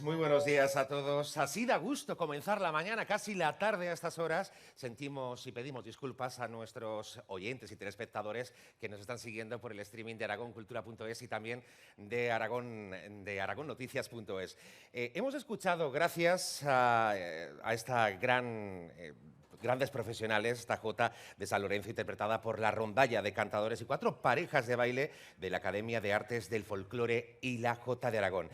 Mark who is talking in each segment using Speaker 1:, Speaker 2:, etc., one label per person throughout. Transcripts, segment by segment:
Speaker 1: Muy buenos días a todos. Así da gusto comenzar la mañana, casi la tarde a estas horas. Sentimos y pedimos disculpas a nuestros oyentes y telespectadores que nos están siguiendo por el streaming de aragoncultura.es y también de aragonnoticias.es. Hemos escuchado, gracias a esta grandes profesionales, esta jota de San Lorenzo interpretada por la rondalla de cantadores y 4 parejas de baile de la Academia de Artes del Folclore y la Jota de Aragón.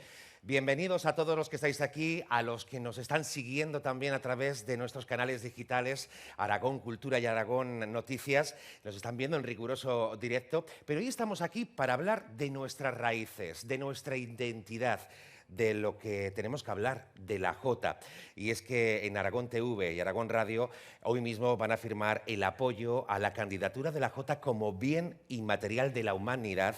Speaker 1: Bienvenidos a todos los que estáis aquí, a los que nos están siguiendo también a través de nuestros canales digitales, Aragón Cultura y Aragón Noticias. Nos están viendo en riguroso directo, pero hoy estamos aquí para hablar de nuestras raíces, de nuestra identidad, de lo que tenemos que hablar, de la Jota. Y es que en Aragón TV y Aragón Radio hoy mismo van a firmar el apoyo a la candidatura de la Jota como bien inmaterial de la humanidad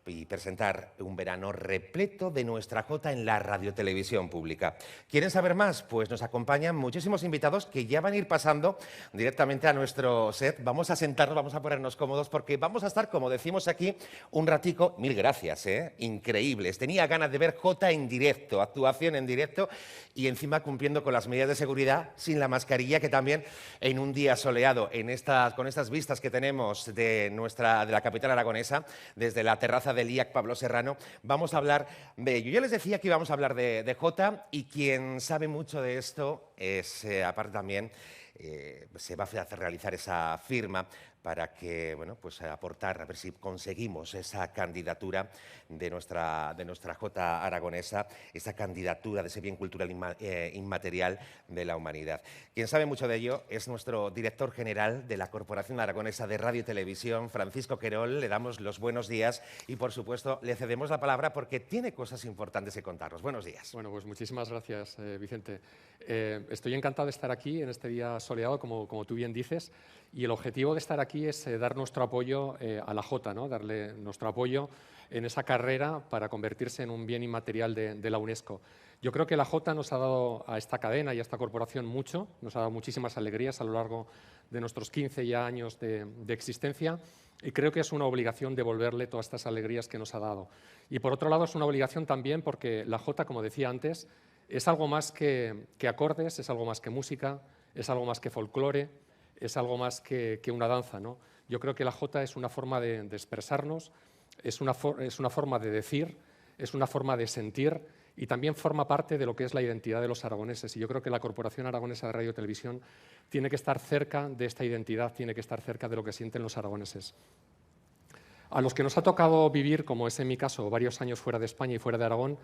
Speaker 1: y presentar un verano repleto de nuestra Jota en la radiotelevisión pública. ¿Quieren saber más? Pues nos acompañan muchísimos invitados que ya van a ir pasando directamente a nuestro set. Vamos a sentarnos, vamos a ponernos cómodos porque vamos a estar, como decimos aquí, un ratico. Mil gracias, increíbles. Tenía ganas de ver Jota en directo, actuación en directo y encima cumpliendo con las medidas de seguridad, sin la mascarilla, que también en un día soleado, con estas vistas que tenemos de la capital aragonesa, desde la terraza del IAC Pablo Serrano, vamos a hablar de ello. Yo les decía que íbamos a hablar de Jota y quien sabe mucho de esto es, aparte también, se va a realizar esa firma para que, bueno, pues aportar, a ver si conseguimos esa candidatura de nuestra Jota aragonesa, esa candidatura de ese bien cultural inmaterial de la humanidad. Quien sabe mucho de ello es nuestro director general de la Corporación Aragonesa de Radio y Televisión, Francisco Querol. Le damos los buenos días y, por supuesto, le cedemos la palabra porque tiene cosas importantes que contarnos. Buenos días.
Speaker 2: Bueno, pues muchísimas gracias, Vicente. Estoy encantado de estar aquí en este día soleado, como tú bien dices, y el objetivo de estar aquí es dar nuestro apoyo a la Jota, ¿no? Darle nuestro apoyo en esa carrera para convertirse en un bien inmaterial de la UNESCO. Yo creo que la Jota nos ha dado a esta cadena y a esta corporación mucho, nos ha dado muchísimas alegrías a lo largo de nuestros 15 ya años de existencia, y creo que es una obligación devolverle todas estas alegrías que nos ha dado. Y por otro lado es una obligación también porque la Jota, como decía antes, es algo más que acordes, es algo más que música, es algo más que folclore, es algo más que una danza, ¿no? Yo creo que la Jota es una forma de expresarnos, es una forma de decir, es una forma de sentir y también forma parte de lo que es la identidad de los aragoneses. Y yo creo que la Corporación Aragonesa de Radio y Televisión tiene que estar cerca de esta identidad, tiene que estar cerca de lo que sienten los aragoneses. A los que nos ha tocado vivir, como es en mi caso, varios años fuera de España y fuera de Aragón,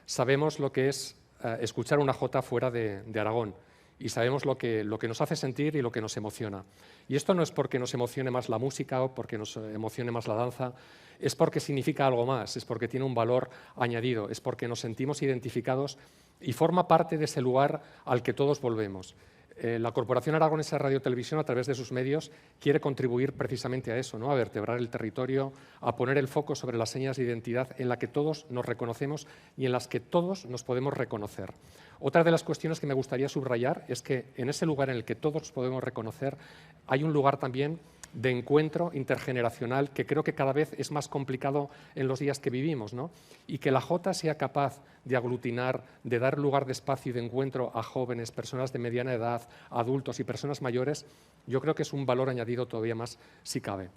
Speaker 2: sabemos lo que es escuchar una Jota fuera de Aragón y sabemos lo que nos hace sentir y lo que nos emociona. Y esto no es porque nos emocione más la música o porque nos emocione más la danza, es porque significa algo más, es porque tiene un valor añadido, es porque nos sentimos identificados y forma parte de ese lugar al que todos volvemos. La Corporación Aragonesa de Radio y Televisión, a través de sus medios, quiere contribuir precisamente a eso, ¿no? A vertebrar el territorio, a poner el foco sobre las señas de identidad en la que todos nos reconocemos y en las que todos nos podemos reconocer. Otra de las cuestiones que me gustaría subrayar es que en ese lugar en el que todos nos podemos reconocer hay un lugar también de encuentro intergeneracional que creo que cada vez es más complicado en los días que vivimos, ¿no? Y que la Jota sea capaz de aglutinar, de dar lugar de espacio y de encuentro a jóvenes, personas de mediana edad, adultos y personas mayores, yo creo que es un valor añadido todavía más si cabe.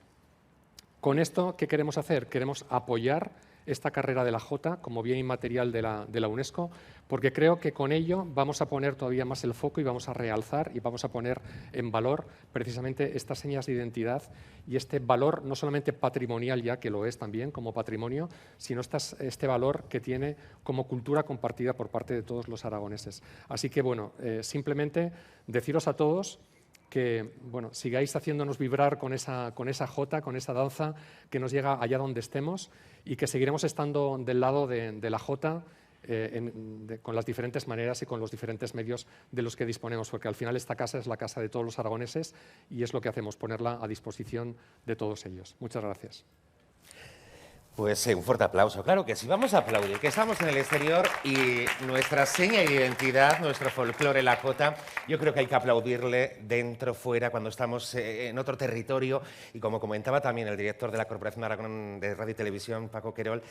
Speaker 2: Con esto, ¿qué queremos hacer? Queremos apoyar esta carrera de la Jota como bien inmaterial de la UNESCO, porque creo que con ello vamos a poner todavía más el foco y vamos a realzar y vamos a poner en valor precisamente estas señas de identidad y este valor no solamente patrimonial, ya que lo es también como patrimonio, sino este valor que tiene como cultura compartida por parte de todos los aragoneses. Así que, bueno, simplemente deciros a todos que, bueno, sigáis haciéndonos vibrar con esa Jota, con esa danza que nos llega allá donde estemos y que seguiremos estando del lado de la Jota con las diferentes maneras y con los diferentes medios de los que disponemos, porque al final esta casa es la casa de todos los aragoneses y es lo que hacemos, ponerla a disposición de todos ellos. Muchas gracias.
Speaker 1: Pues un fuerte aplauso. Claro que sí, vamos a aplaudir, que estamos en el exterior y nuestra seña de identidad, nuestro folclore, la Jota, yo creo que hay que aplaudirle dentro, fuera, cuando estamos en otro territorio. Y como comentaba también el director de la Corporación de Aragón de Radio y Televisión, Paco Querol,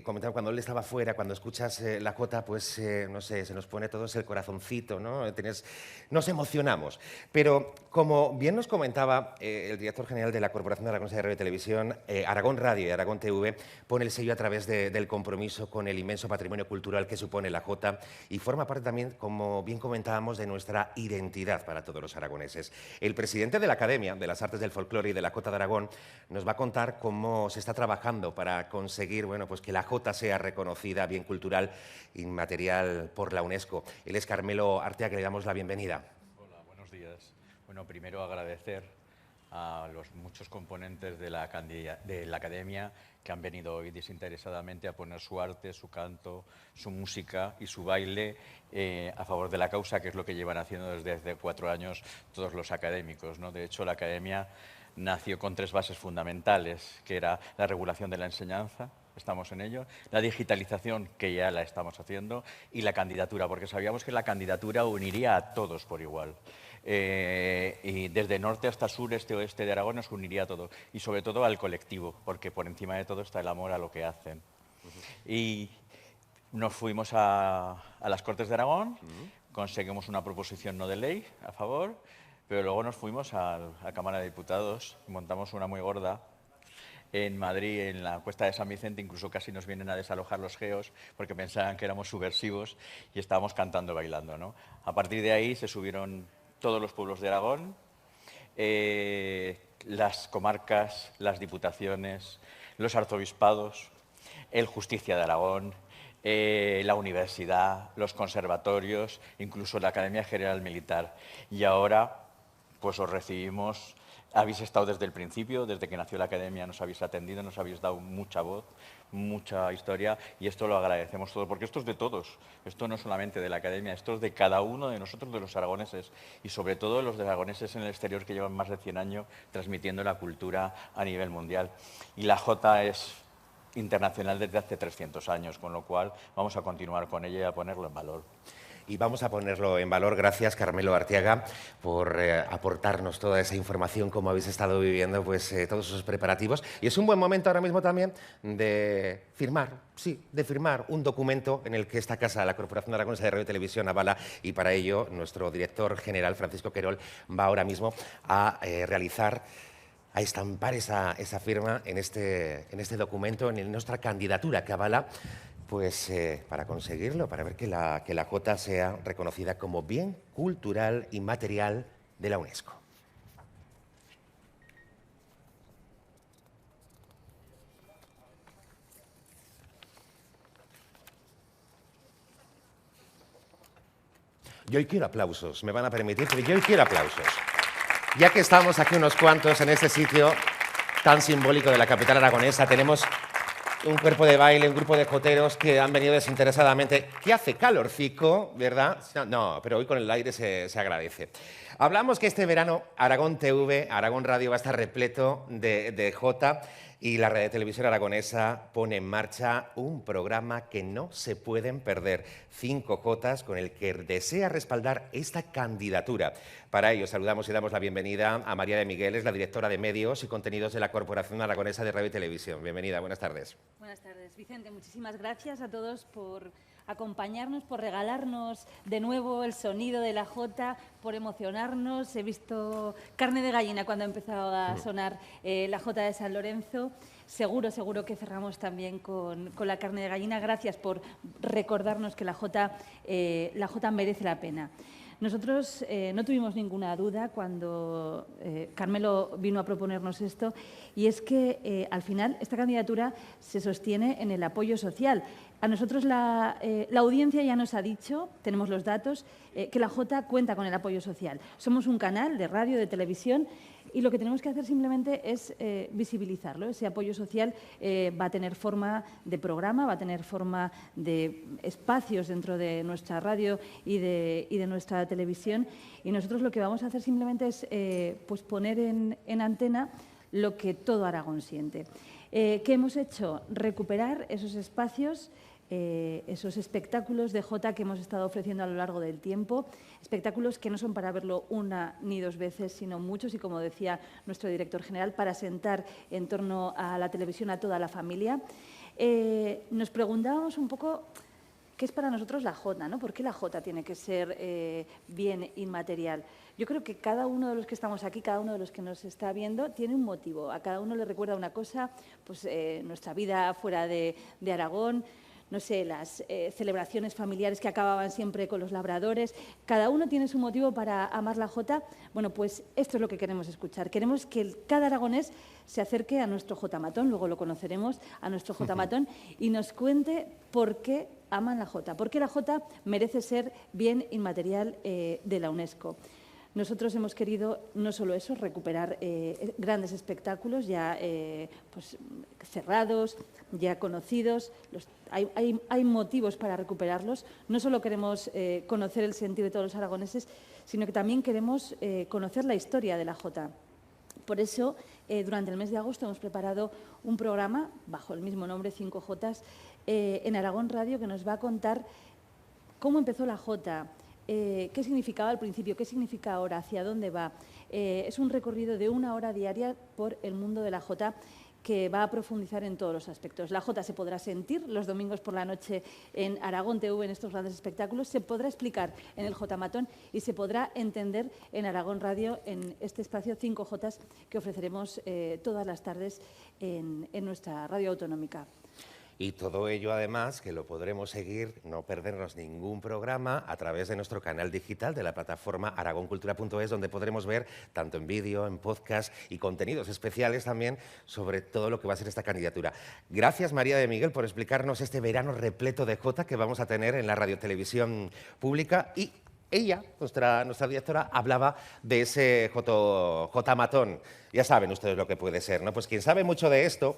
Speaker 1: comentaba cuando él estaba fuera, cuando escuchas la Jota, pues no sé, se nos pone todos el corazoncito, ¿no? Nos emocionamos. Pero como bien nos comentaba el director general de la Corporación de Aragón de Radio y Televisión, Aragón Radio y Aragón TV, pone el sello a través del compromiso con el inmenso patrimonio cultural que supone la Jota y forma parte también, como bien comentábamos, de nuestra identidad para todos los aragoneses. El presidente de la Academia de las Artes del Folclore y de la Jota de Aragón nos va a contar cómo se está trabajando para conseguir, bueno, pues que la Jota sea reconocida bien cultural inmaterial por la UNESCO. Él es Carmelo Artea, que le damos la bienvenida.
Speaker 3: Hola, buenos días. Bueno, primero agradecer a los muchos componentes de la academia que han venido hoy desinteresadamente a poner su arte, su canto, su música y su baile a favor de la causa, que es lo que llevan haciendo desde hace 4 años todos los académicos, ¿no? De hecho, la academia nació con 3 bases fundamentales, que era la regulación de la enseñanza, estamos en ello, la digitalización, que ya la estamos haciendo, y la candidatura, porque sabíamos que la candidatura uniría a todos por igual. Y desde norte hasta sur, este, oeste de Aragón nos uniría a todo, y sobre todo al colectivo, porque por encima de todo está el amor a lo que hacen. Y nos fuimos a las Cortes de Aragón, conseguimos una proposición no de ley a favor, pero luego nos fuimos a la Cámara de Diputados y montamos una muy gorda en Madrid, en la Cuesta de San Vicente. Incluso casi nos vienen a desalojar los geos porque pensaban que éramos subversivos y estábamos cantando, bailando, ¿no? A partir de ahí se subieron todos los pueblos de Aragón, las comarcas, las diputaciones, los arzobispados, el Justicia de Aragón, la universidad, los conservatorios, incluso la Academia General Militar. Y ahora pues os recibimos. Habéis estado desde el principio, desde que nació la Academia nos habéis atendido, nos habéis dado mucha voz, mucha historia, y esto lo agradecemos todo, porque esto es de todos, esto no es solamente de la Academia, esto es de cada uno de nosotros, de los aragoneses, y sobre todo los de aragoneses en el exterior que llevan más de 100 años transmitiendo la cultura a nivel mundial. Y la Jota es internacional desde hace 300 años, con lo cual vamos a continuar con ella y a ponerlo en valor.
Speaker 1: Y vamos a ponerlo en valor. Gracias, Carmelo Arteaga, por aportarnos toda esa información, cómo habéis estado viviendo pues, todos esos preparativos. Y es un buen momento ahora mismo también de firmar, sí, de firmar un documento en el que esta casa, la Corporación Aragonesa de Radio y Televisión, avala, y para ello nuestro director general, Francisco Querol, va ahora mismo a realizar, a estampar esa firma en este documento, en nuestra candidatura que avala, pues para conseguirlo, para ver que la Jota sea reconocida como bien cultural inmaterial de la UNESCO. Yo hoy quiero aplausos, me van a permitir, pero yo hoy quiero aplausos. Ya que estamos aquí unos cuantos en este sitio tan simbólico de la capital aragonesa, tenemos un cuerpo de baile, un grupo de joteros que han venido desinteresadamente, que hace calorcico, ¿verdad? No, pero hoy con el aire se agradece. Hablamos que este verano Aragón TV, Aragón Radio va a estar repleto de Jota, y la Radio Televisión Aragonesa pone en marcha un programa que no se pueden perder. 5 Jotas con el que desea respaldar esta candidatura. Para ello saludamos y damos la bienvenida a María de Miguel, es la directora de Medios y Contenidos de la Corporación Aragonesa de Radio y Televisión. Bienvenida, buenas tardes.
Speaker 4: Buenas tardes, Vicente. Muchísimas gracias a todos por acompañarnos, por regalarnos de nuevo el sonido de la Jota, por emocionarnos. He visto carne de gallina cuando ha empezado a sonar la Jota de San Lorenzo. Seguro que cerramos también con la carne de gallina. Gracias por recordarnos que la Jota merece la pena. Nosotros no tuvimos ninguna duda cuando Carmelo vino a proponernos esto, y es que al final esta candidatura se sostiene en el apoyo social. A nosotros la audiencia ya nos ha dicho, tenemos los datos, que la Jota cuenta con el apoyo social. Somos un canal de radio, de televisión, y lo que tenemos que hacer simplemente es visibilizarlo. Ese apoyo social va a tener forma de programa, va a tener forma de espacios dentro de nuestra radio y de nuestra televisión, y nosotros lo que vamos a hacer simplemente es pues poner en antena lo que todo Aragón siente. ¿Qué hemos hecho? Recuperar esos espacios, esos espectáculos de Jota que hemos estado ofreciendo a lo largo del tiempo, espectáculos que no son para verlo una ni dos veces, sino muchos, y como decía nuestro director general, para sentar en torno a la televisión a toda la familia. Nos preguntábamos un poco qué es para nosotros la Jota, ¿no? ¿Por qué la Jota tiene que ser bien inmaterial? Yo creo que cada uno de los que estamos aquí, cada uno de los que nos está viendo, tiene un motivo. A cada uno le recuerda una cosa, pues nuestra vida fuera de Aragón, no sé, las celebraciones familiares que acababan siempre con los labradores. Cada uno tiene su motivo para amar la Jota. Bueno, pues esto es lo que queremos escuchar. Queremos que cada aragonés se acerque a nuestro Jota Matón, luego lo conoceremos, a nuestro Jota Matón, y nos cuente por qué aman la Jota, por qué la Jota merece ser bien inmaterial de la UNESCO. Nosotros hemos querido no solo eso, recuperar grandes espectáculos ya pues, cerrados, ya conocidos. Hay motivos para recuperarlos. No solo queremos conocer el sentir de todos los aragoneses, sino que también queremos conocer la historia de la jota. Por eso, durante el mes de agosto hemos preparado un programa bajo el mismo nombre, 5 Jotas, en Aragón Radio, que nos va a contar cómo empezó la jota, qué significaba al principio, qué significa ahora, hacia dónde va. Es un recorrido de 1 hora diaria por el mundo de la jota que va a profundizar en todos los aspectos. La jota se podrá sentir los domingos por la noche en Aragón TV, en estos grandes espectáculos, se podrá explicar en el Jotamatón y se podrá entender en Aragón Radio, en este espacio 5 Jotas que ofreceremos todas las tardes en nuestra radio autonómica.
Speaker 1: Y todo ello, además, que lo podremos seguir, no perdernos ningún programa, a través de nuestro canal digital de la plataforma aragoncultura.es, donde podremos ver, tanto en vídeo, en podcast y contenidos especiales también, sobre todo lo que va a ser esta candidatura. Gracias, María de Miguel, por explicarnos este verano repleto de jota que vamos a tener en la radiotelevisión pública. Y ella, nuestra directora, hablaba de ese jotamatón. Ya saben ustedes lo que puede ser, ¿no? Pues quien sabe mucho de esto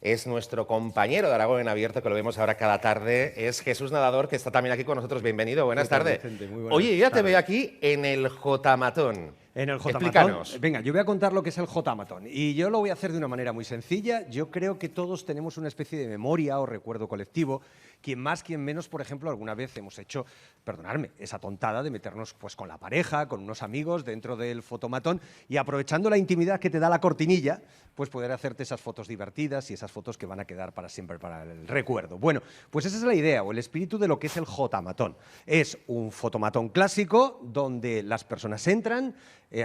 Speaker 1: es nuestro compañero de Aragón en Abierto, que lo vemos ahora cada tarde, es Jesús Nadador, que está también aquí con nosotros. Bienvenido, buenas tardes. Oye, ya te veo aquí en el Jotamatón.
Speaker 5: En el Jotamatón.
Speaker 1: Explícanos.
Speaker 5: Venga, yo voy a contar lo que es el Jotamatón. Y yo lo voy a hacer de una manera muy sencilla. Yo creo que todos tenemos una especie de memoria o recuerdo colectivo. Quien más, quien menos, por ejemplo, alguna vez hemos hecho, perdonadme, esa tontada de meternos pues, con la pareja, con unos amigos dentro del fotomatón y aprovechando la intimidad que te da la cortinilla, pues poder hacerte esas fotos divertidas y esas fotos que van a quedar para siempre para el recuerdo. Bueno, pues esa es la idea o el espíritu de lo que es el Jotamatón. Es un fotomatón clásico donde las personas entran.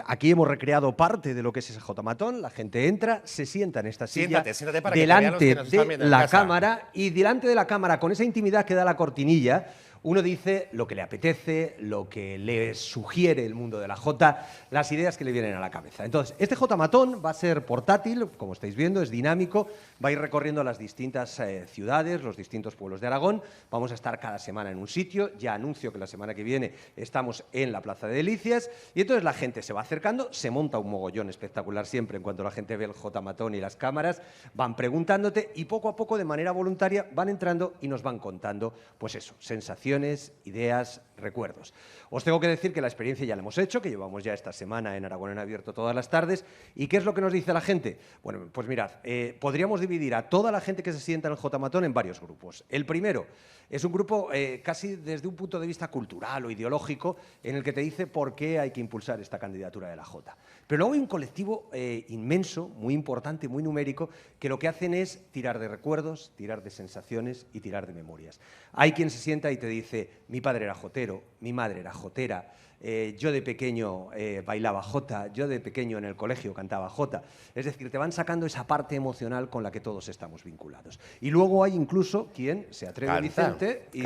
Speaker 5: Aquí hemos recreado parte de lo que es ese Jotamatón. La gente entra, se sienta en esta silla
Speaker 1: siéntate para
Speaker 5: delante
Speaker 1: que te
Speaker 5: de la cámara y delante de la cámara, con esa intimidad que da la cortinilla, uno dice lo que le apetece, lo que le sugiere el mundo de la jota, las ideas que le vienen a la cabeza. Entonces, este Jotamatón va a ser portátil, como estáis viendo, es dinámico, va a ir recorriendo las distintas ciudades, los distintos pueblos de Aragón. Vamos a estar cada semana en un sitio. Ya anuncio que la semana que viene estamos en la Plaza de Delicias y entonces la gente se va acercando, se monta un mogollón espectacular siempre en cuanto la gente ve el Jotamatón y las cámaras, van preguntándote y poco a poco, de manera voluntaria, van entrando y nos van contando, pues eso, sensaciones, ideas, recuerdos. Os tengo que decir que la experiencia ya la hemos hecho, que llevamos ya esta semana en Aragón en Abierto todas las tardes. ¿Y qué es lo que nos dice la gente? Bueno, pues mirad, podríamos dividir a toda la gente que se sienta en el Jotamatón en varios grupos. El primero es un grupo casi desde un punto de vista cultural o ideológico en el que te dice por qué hay que impulsar esta candidatura de la jota. Pero luego hay un colectivo inmenso, muy importante, muy numérico, que lo que hacen es tirar de recuerdos, tirar de sensaciones y tirar de memorias. Hay quien se sienta y te dice, mi padre era jotero, mi madre era jotera, yo de pequeño bailaba jota, yo de pequeño en el colegio cantaba jota. Es decir, te van sacando esa parte emocional con la que todos estamos vinculados. Y luego hay incluso quien se atreve, Vicente, y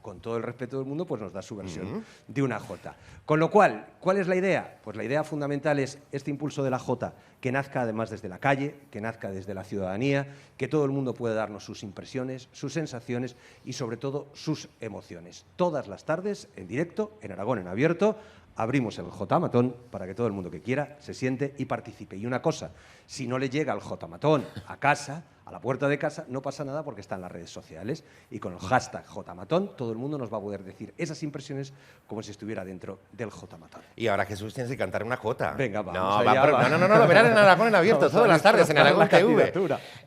Speaker 5: con todo el respeto del mundo, pues nos da su versión de una jota. Con lo cual, ¿cuál es la idea? Pues la idea fundamental es este impulso de la jota, que nazca además desde la calle, que nazca desde la ciudadanía, que todo el mundo pueda darnos sus impresiones, sus sensaciones y sobre todo sus emociones. Todas las tardes en directo, en Aragón en Abierto, abrimos el Jotamatón para que todo el mundo que quiera se siente y participe. Y una cosa, si no le llega el Jotamatón a casa, a la puerta de casa, no pasa nada porque está en las redes sociales y con el hashtag Jotamatón todo el mundo nos va a poder decir esas impresiones como si estuviera dentro del Jotamatón.
Speaker 1: Y ahora, Jesús, tienes que cantar una jota.
Speaker 5: Venga, vamos
Speaker 1: no, lo verán en Aragón en Abierto todas las tardes en Aragón TV.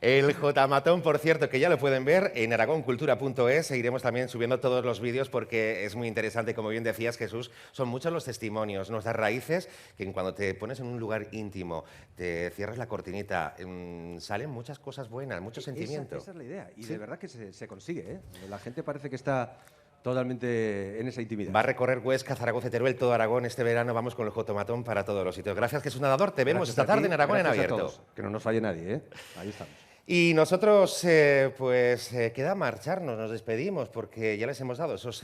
Speaker 1: El Jotamatón, por cierto, que ya lo pueden ver en aragoncultura.es. Seguiremos también subiendo todos los vídeos porque es muy interesante, como bien decías, Jesús, son muchos los testimonios, nuestras raíces, que cuando te pones en un lugar íntimo, te cierras la cortinita, salen muchas cosas buenas, mucho sentimiento.
Speaker 5: Esa es la idea y de verdad que se consigue, ¿eh? La gente parece que está totalmente en esa intimidad.
Speaker 1: Va a recorrer Huesca, Zaragoza, Teruel, todo Aragón. Este verano vamos con el Jotamatón para todos los sitios. Gracias, Jesús Nadador. Te vemos esta tarde en Aragón en Abierto.
Speaker 5: Que no nos falle nadie, ¿eh? Ahí estamos.
Speaker 1: Y nosotros, queda marcharnos, nos despedimos, porque ya les hemos dado esos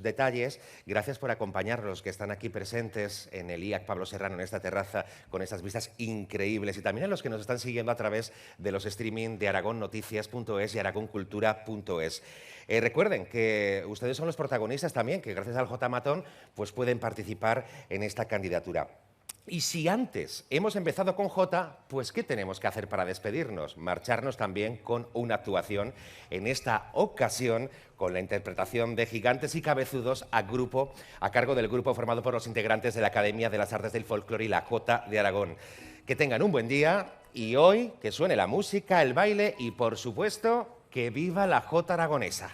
Speaker 1: detalles. Gracias por acompañarnos, que están aquí presentes en el IAC Pablo Serrano, en esta terraza, con estas vistas increíbles. Y también a los que nos están siguiendo a través de los streaming de aragonnoticias.es y aragoncultura.es. Recuerden que ustedes son los protagonistas también, que gracias al J Matón pues pueden participar en esta candidatura. Y si antes hemos empezado con J, pues ¿qué tenemos que hacer para despedirnos? Marcharnos también con una actuación, en esta ocasión con la interpretación de Gigantes y Cabezudos a cargo del grupo formado por los integrantes de la Academia de las Artes del Folclore y la Jota de Aragón. Que tengan un buen día y hoy que suene la música, el baile y, por supuesto, que viva la Jota aragonesa.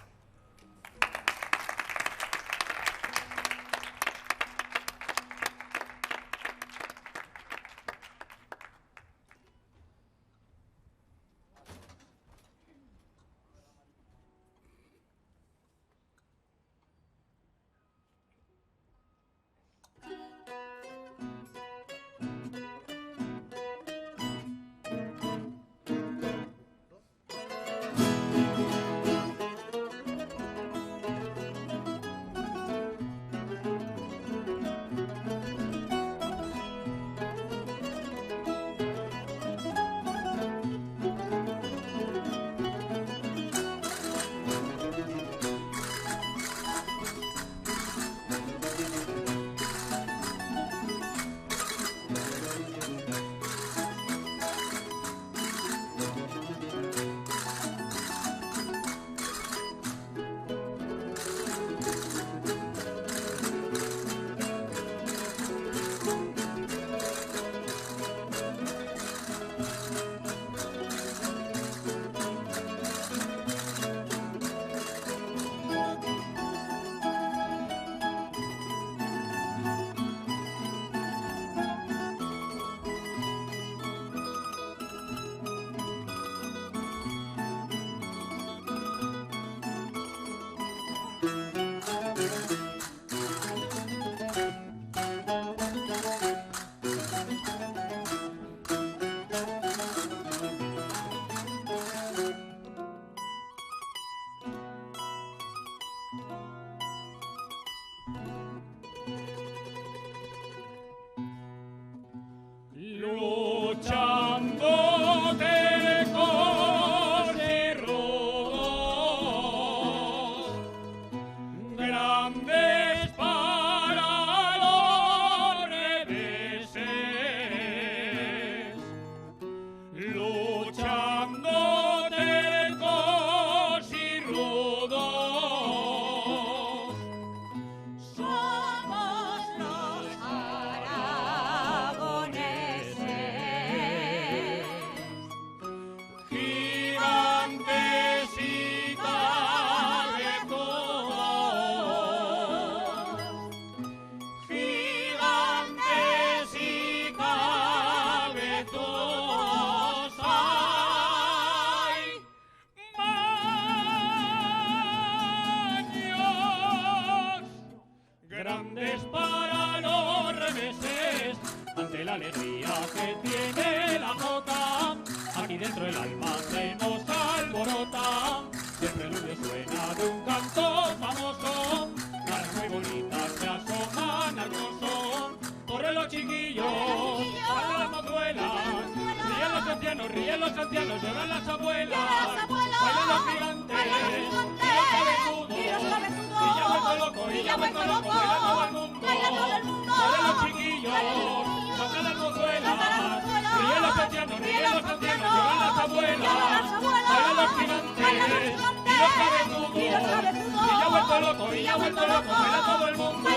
Speaker 6: Ríen los ancianos, lloran las abuelas, bailan los gigantes, y los cabezudos, y ya vuelto loco, baila todo el mundo, bailan los chiquillos, tocan las mozuelas, ríen los ancianos, lloran las abuelas, bailan los gigantes, y los cabezudos, y ya vuelto loco, baila todo el mundo.